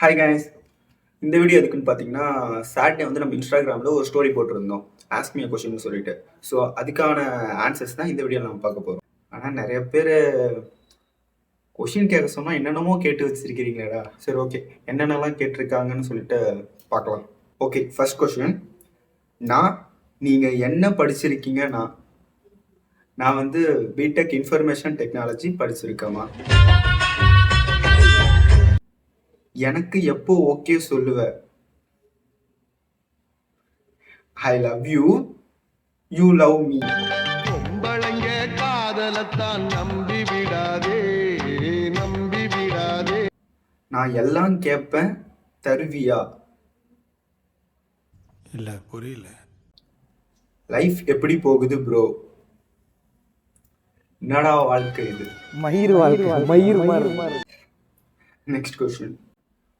Hi guys. இந்த video எதுக்குன்னு பார்த்தீங்கன்னா, சாட்டர்டே வந்து நம்ம இன்ஸ்டாகிராமில் ஒரு ஸ்டோரி போட்டிருந்தோம். ஆஸ்க் மீ எ கொஸ்டின்னு சொல்லிட்டு. ஸோ அதுக்கான ஆன்சர்ஸ் தான் இந்த வீடியோவில் நம்ம பார்க்க போகிறோம். ஆனால் நிறைய பேர் கொஷின் கேட்க சொன்னால் என்னென்னமோ கேட்டு வச்சிருக்கிறீங்களேடா. சரி, ஓகே, என்னென்னலாம் கேட்டிருக்காங்கன்னு சொல்லிட்டு பார்க்கலாம். Okay, first question. நீங்கள் என்ன படிச்சிருக்கீங்கன்னா, நான் வந்து பிடெக் இன்ஃபர்மேஷன் டெக்னாலஜி படிச்சிருக்கேமா? எனக்கு எப்போ ஓகே சொல்லுவ? I love you, you love me. பொம்பளைங்க காதலத்தான் நம்பி விடாதே, நம்பி விடாதே. நான் எல்லாம் கேட்பேன், தருவியா? இல்ல, புரியல. லைஃப் எப்படி போகுது ப்ரோ? என்னடா வாழ்க்கை இது? மயிர் வாழ்க்கை, மயிர் மாதிரி. Next question.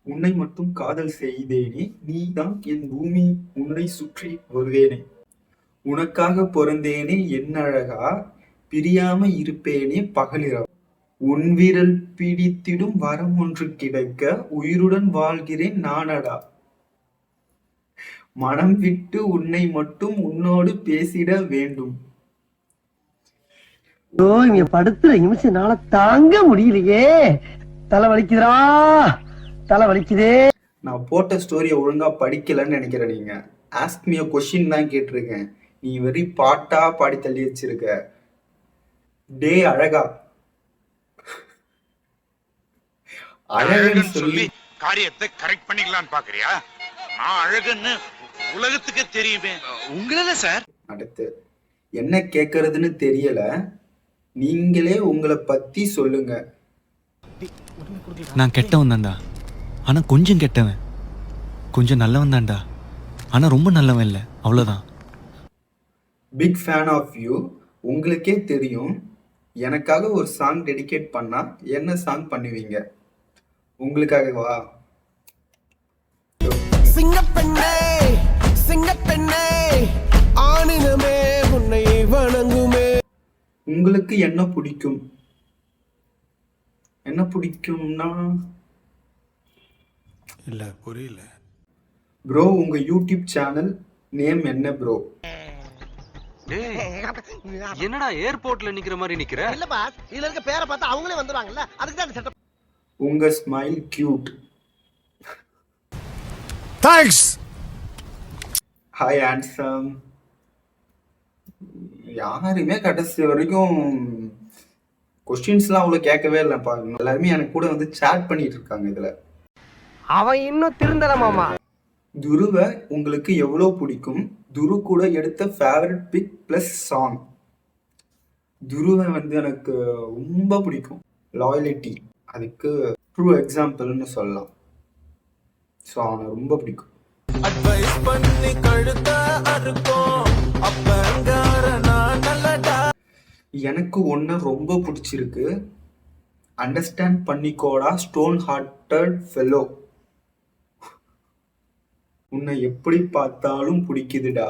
உன்னை மட்டும் காதல் செய்தேனே, நீதான் என் பூமி, உன்னை சுற்றி வருவேனே. உனக்காக பிறந்தேனே என் அழகா, பிரியாம இருப்பேனே பகலிரவா. உன் விரல் பிடித்திடும் வரம் ஒன்று கிடைக்க உயிருடன் வாழ்கிறேன் நானடா. மனம் விட்டு உன்னை மட்டும் உன்னோடு பேசிட வேண்டும். இங்க படுத்துற நிமிஷம்னால தாங்க முடியலையே, தலை வலிக்குதுடா, தலை வலிக்குதே. நான் போட்ட ஸ்டோரியை ஒழுங்கா படிக்கலன்னு நினைக்கிறேன். நீங்க ஆஸ்க் மீ எ கொஸ்டின் தான் கேட்டிருக்கேன். நீ வெறி பாட்டா பாடி தள்ளி வச்சிருக்க. டே அழகா, அழகுன்னு சொல்லி காரியத்தை கரெக்ட் பண்ணிக்கலாம்னு பாக்குறியா? நான் அழகுன்னு உலகத்துக்கு தெரியுமே. உங்கள சார். அடுத்து, என்ன கேட்கறதுன்னு தெரியல, நீங்களே உங்களை பத்தி சொல்லுங்க. நான் கெட்டவன் தான்டா, ஆனா கொஞ்சம் கெட்டவன். கொஞ்சம் நல்லவன் தான்டா, ஆனா ரொம்ப நல்லவன் இல்லை, அவ்வளோதான். Big fan of you. உங்களுக்கே தெரியும். எனக்காக ஒரு சாங் டெடிகேட் பண்ணா என்ன சாங் பண்ணுவீங்க? உங்களுக்காகவா? சிங்கப்பெண்ணே, சிங்கப்பெண்ணே, ஆணினமே உன்னை வணங்குமே. உங்களுக்கு என்ன பிடிக்கும்? என்ன பிடிக்கும்னா? இல்ல, புரியல. ப்ரோ, உங்க யூடியூப் சேனல் நேம் என்ன ப்ரோ? என்னடா ஏர்போர்ட்ல நிக்கிற மாதிரி நிக்கிற? இல்ல பாஸ், இதுல இருக்க பேரை பார்த்தா அவங்களே வந்துருவாங்கல்ல, அதுக்கு தான் செட்டப். உங்க smile cute. Thanks. Hi handsome. யாருமே கடைசி வரைக்கும் கொஸ்டின்ஸ்லாம் அவ்வளோ கேட்கவே இல்லைப்பா. எல்லாருமே எனக்கு கூட வந்து சேட் பண்ணிட்டு இருக்காங்க. இதில் அவன் இன்னும் திருந்தல மாமா. துருவை உங்களுக்கு எவ்வளோ பிடிக்கும்? துரு கூட எடுத்த ஃபேவரட் பிக் ப்ளஸ் சாங். துருவை வந்து எனக்கு ரொம்ப பிடிக்கும். லாயலிட்டி, அதுக்கு ட்ரூ எக்ஸாம்பிள்னு சொல்லலாம். ஸோ அவனை ரொம்ப பிடிக்கும். அட்வைஸ் பண்ணி கழுத்த அறுக்கும் அப்பங்கார நான் நல்லடா. எனக்கு ஒன்று ரொம்ப பிடிச்சிருக்கு. அண்டர்ஸ்டாண்ட் பண்ணிக்கோடா ஸ்டோன் ஹார்ட்டட் ஃபெலோ. உன்னை எப்படி பார்த்தாலும் பிடிக்குதுடா.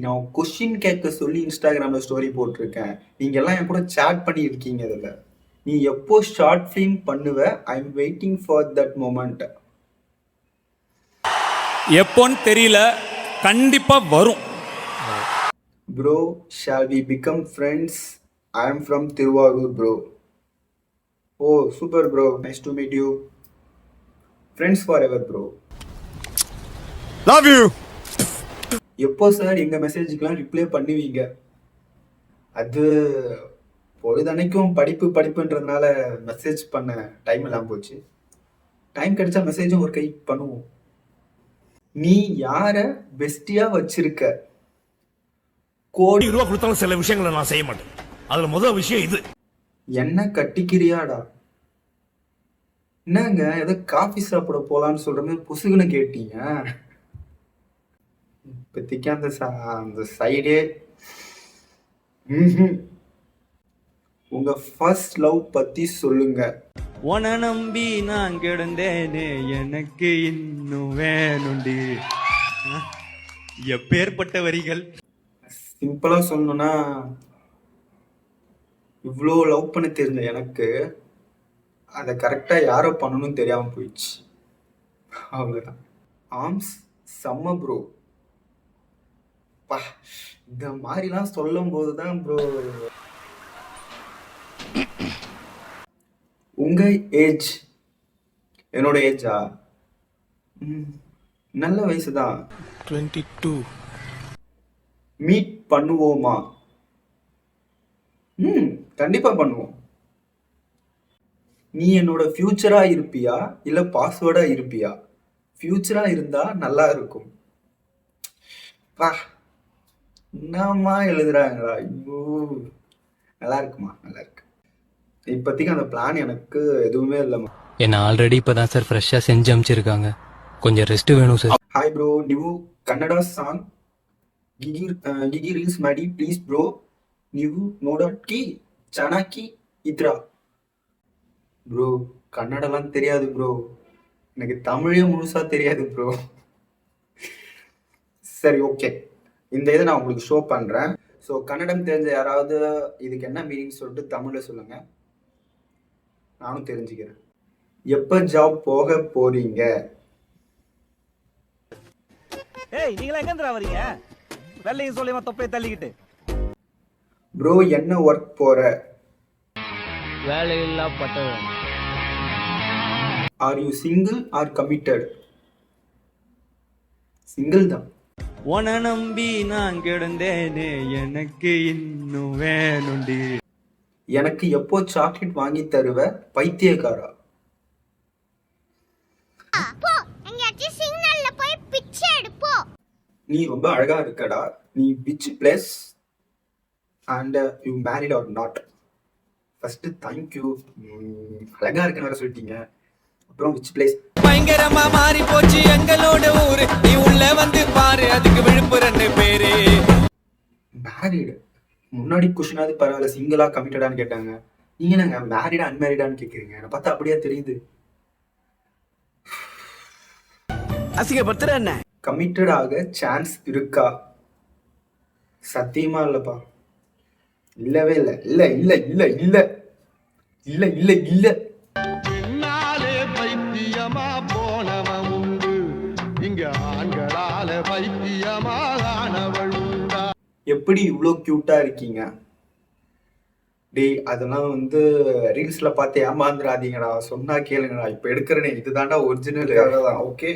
நான் கொஸ்டின் கேட்க சொல்லி இன்ஸ்டாகிராமில் ஸ்டோரி போட்டிருக்கேன். நீங்கள் எல்லாம் என் கூட சேட் பண்ணியிருக்கீங்க. இதில் நீ எப்போ ஷார்ட் ஃபிலிம் பண்ணுவ? I am waiting for that moment. எப்போன்னு தெரியல, கண்டிப்பா வரும். Bro, shall we become friends? I am from Thiruvarur bro. Oh super bro, nice to meet you. Friends forever bro. Love you. எப்போ சார் எங்கள் மெசேஜுக்கெலாம் reply பண்ணுவீங்க? அது பொழுதனைக்கும் படிப்புன்றதுனால மெசேஜ் பண்ண டைம் இல்லாமல் போச்சு. டைம் கிடைச்சா மெசேஜும் ஒரு கை பண்ணுவோம். நீ யாரை பெஸ்டியாக வச்சிருக்க? கோடி ரூபா கொடுத்தாலும் சில விஷயங்களை நான் செய்ய மாட்டேன். அதுல முதல் விஷயம் இது. என்ன கட்டிக்கிறியாடா? என்னங்க ஏதோ காஃபி சாப்பிட போலான்னு சொல்றது புசுகுன்னு கேட்டீங்க. இப்போதைக்கு அந்த சைடே. உங்க ஃபர்ஸ்ட் லவ் பத்தி சொல்லுங்க. உன நம்பி நான் கிடந்தேனே, எனக்கு இன்னும் வேணுண்டி. எப்பேற்பட்ட வரிகள். சிம்பிளா சொல்லணும்னா, இவ்வளோ லவ் பண்ண தெரிஞ்ச எனக்கு அதை கரெக்டாக யாரோ பண்ணணும்னு தெரியாமல் போயிடுச்சு. அவ்வளோதான். ஆர்ம்ஸ் செம்ம ப்ரோ. பா, இந்த மாதிரிலாம் சொல்லும் போது தான் ப்ரோ. உங்க ஏஜ் என்னோட ஏஜா? நல்ல வயசு தான். 22. மீட் பண்ணுவோமா? கண்டிப்பா பண்ணுவோம். நீ என்னோட ஃபியூச்சரா இருப்பியா இல்ல பாஸ்வேர்டா இருப்பியா? ஃபியூச்சரா இருந்தா நல்லா இருக்கும். பா, என்னம்மா எழுதுறாங்களா? ஐயோ, நல்லா இருக்குமா? நல்லா இருக்கு. இப்போதைக்கு அந்த பிளான் எனக்கு எதுவுமே இல்லைம்மா. என்ன ஆல்ரெடி இப்பதான் சார் ஃப்ரெஷ்ஷா செஞ்சு அமிச்சிருக்காங்க. கொஞ்சம் ரெஸ்ட் வேணும் சார். ಹಾಯ್ ಬ್ರೋ, ನೀವು ಕನ್ನಡ ಸಾಂಗ್ ಗಿಗಿ ರೀಲ್ಸ್ ಮಾಡಿ ಪ್ಲೀಸ್ ಬ್ರೋ. ನೀವು ನೋಡೋಕ್ಕೆ ಚೆನ್ನಾಗಿ ಇದ್ರಾ ப்ரோ? கன்னடலாம் தெரியாது ப்ரோ, எனக்கு தமிழே முழுசா தெரியாது ப்ரோ. சரி, ஓகே, இந்த இதை நான் உங்களுக்கு ஷோ பண்ணுறேன். ஸோ கன்னடம் தெரிஞ்ச யாராவது இதுக்கு என்ன மீனிங் சொல்லிட்டு தமிழில் சொல்லுங்கள், நானும் தெரிஞ்சுக்கிறேன். எப்போ ஜாப் போக போறீங்க? ஏய், நீங்களா எங்க வரீங்க? வெள்ளையும் சொல்லியமா தொப்பையை தள்ளிக்கிட்டு. ப்ரோ, என்ன ஒர்க் போற? வேலையில்லா பட்டவன். Are you single or committed? Single தான். உன நம்பி நான் கிடந்தேனே, எனக்கு இன்னும் வேணுண்டி. எனக்கு எப்போ சாக்லேட் வாங்கி தருவ பைத்தியக்காரா? நீ ரொம்ப அழகா இருக்கடா. நீ which place and you married R not? First thank you, அழகா இருக்குன்னு வேற சொல்லிட்டீங்க. அப்புறம் விச் பிளேஸ்? பயங்கரமா மாறி போச்சு எங்களோட ஊரு, நீ உள்ள வந்து பாரு, அதுக்கு விழுப்புரம் பேரு. மேரிடு முன்னாடி கொஸ்டினாவது பரவாயில்ல, சிங்கிளா கமிட்டடான்னு கேட்டாங்க. நீங்க நாங்க மேரிடா அன்மேரிடான்னு கேட்குறீங்க. என்ன பார்த்தா அப்படியே தெரியுது. அசிங்கப்படுத்துற என்ன? கமிட்டட் ஆக சான்ஸ் இருக்கா? சத்தியமா இல்லப்பா, இல்லவே இல்லை. இல்ல இல்ல இல்ல இல்ல இல்ல இல்ல இல்ல. பைத்தியமா போனவன் உண்டு, இங்க ஆண்களால பைத்தியமானவள் உண்டா? எப்படி இவ்வளோ கியூட்டா இருக்கீங்க? டேய், அதெல்லாம் வந்து ரீல்ஸ்ல பார்த்து ஏமாந்துடாதீங்கடா, சொன்னா கேளுங்கடா. இப்போ எடுக்கிறனே இதுதான்டா ஒரிஜினல் தான். ஓகே,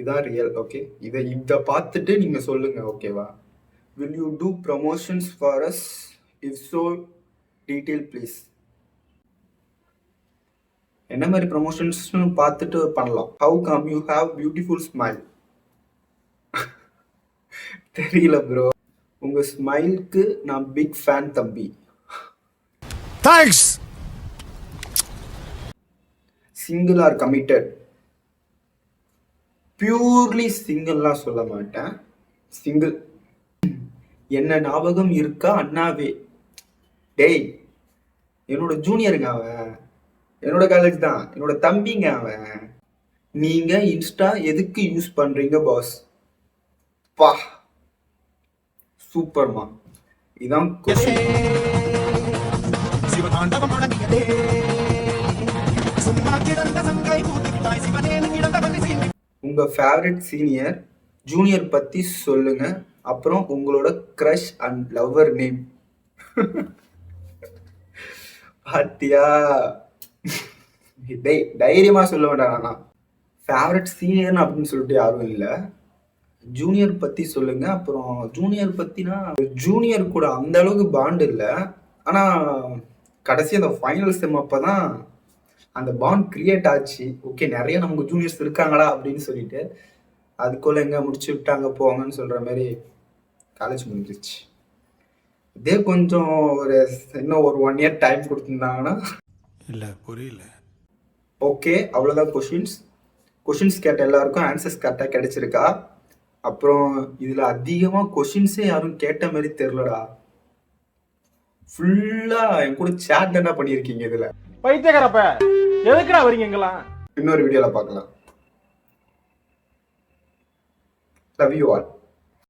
இதான் ரியல். ஓகே, இதை பார்த்துட்டு நீங்க சொல்லுங்க. ஓகேவா? Will you do promotions for us? If so detail please. என்ன மாதிரி ப்ரமோஷன்ஸ்னு பார்த்துட்டு பண்ணலாம். How come you have beautiful smile? தெரியல ப்ரோ, உங்க ஸ்மைலுக்கு நான் பிக் ஃபேன் தம்பி. Thanks. Single or committed? Purely சிங்கிள்லாம் சொல்ல மாட்டேன், சிங்கிள். என்ன ஞாபகம் இருக்கா அண்ணாவே? டேய், என்னோட ஜூனியருங்க அவன், என்னோட காலேஜ் தான், என்னோட தம்பிங்க அவன். நீங்க இன்ஸ்டா எதுக்கு யூஸ் பண்றீங்க பாஸ்? பா, சூப்பர்மா. இதான் உங்க ஃபேவரட் சீனியர் ஜூனியர் பத்தி சொல்லுங்க. அப்புறம் உங்களோட கிரஷ் அண்ட் லவ்வர் நேம். பாத்தியா? தைரியமா சொல்ல வேண்டாம். ஃபேவரட் சீனியர் அப்படின்னு சொல்லிட்டு யாரும் இல்லை. ஜூனியர் பத்தி சொல்லுங்க. அப்புறம் ஜூனியர் பத்தினா ஜூனியர் கூட அந்த அளவுக்கு பாண்ட் இல்லை, ஆனா கடைசி அந்த ஃபைனல் செம் அப்பதான் அந்த பாண்ட் கிரியேட் ஆச்சு. ஓகே, நிறைய நமக்கு ஜூனியர்ஸ் இருக்காங்களா அப்படின்னு சொல்லிட்டு அதுக்குள்ள எங்க முடிச்சு விட்டாங்க போங்கன்னு சொல்ற மாதிரி காலேஜ் முடிஞ்சிருச்சு. இதே கொஞ்சம் இன்னும் ஒரு 1 year டைம் கொடுத்துருந்தாங்கன்னா. இல்ல புரியல. ஓகே, அவ்வளோதான். கொஷின்ஸ் கேட்ட எல்லாருக்கும் ஆன்சர்ஸ் கரெக்டாக கிடைச்சிருக்கா? அப்புறம் இதில் அதிகமாக கொஷின்ஸே யாரும் கேட்ட மாதிரி தெரிலடா. ஃபுல்லாக என் கூட சேட் தானே பண்ணியிருக்கீங்க. இதில் பைத்தியக்காரப்ப எதுக்குடா வரீங்க எங்கெல்லாம்? இன்னொரு வீடியோவில் பார்க்கலாம். Love you all.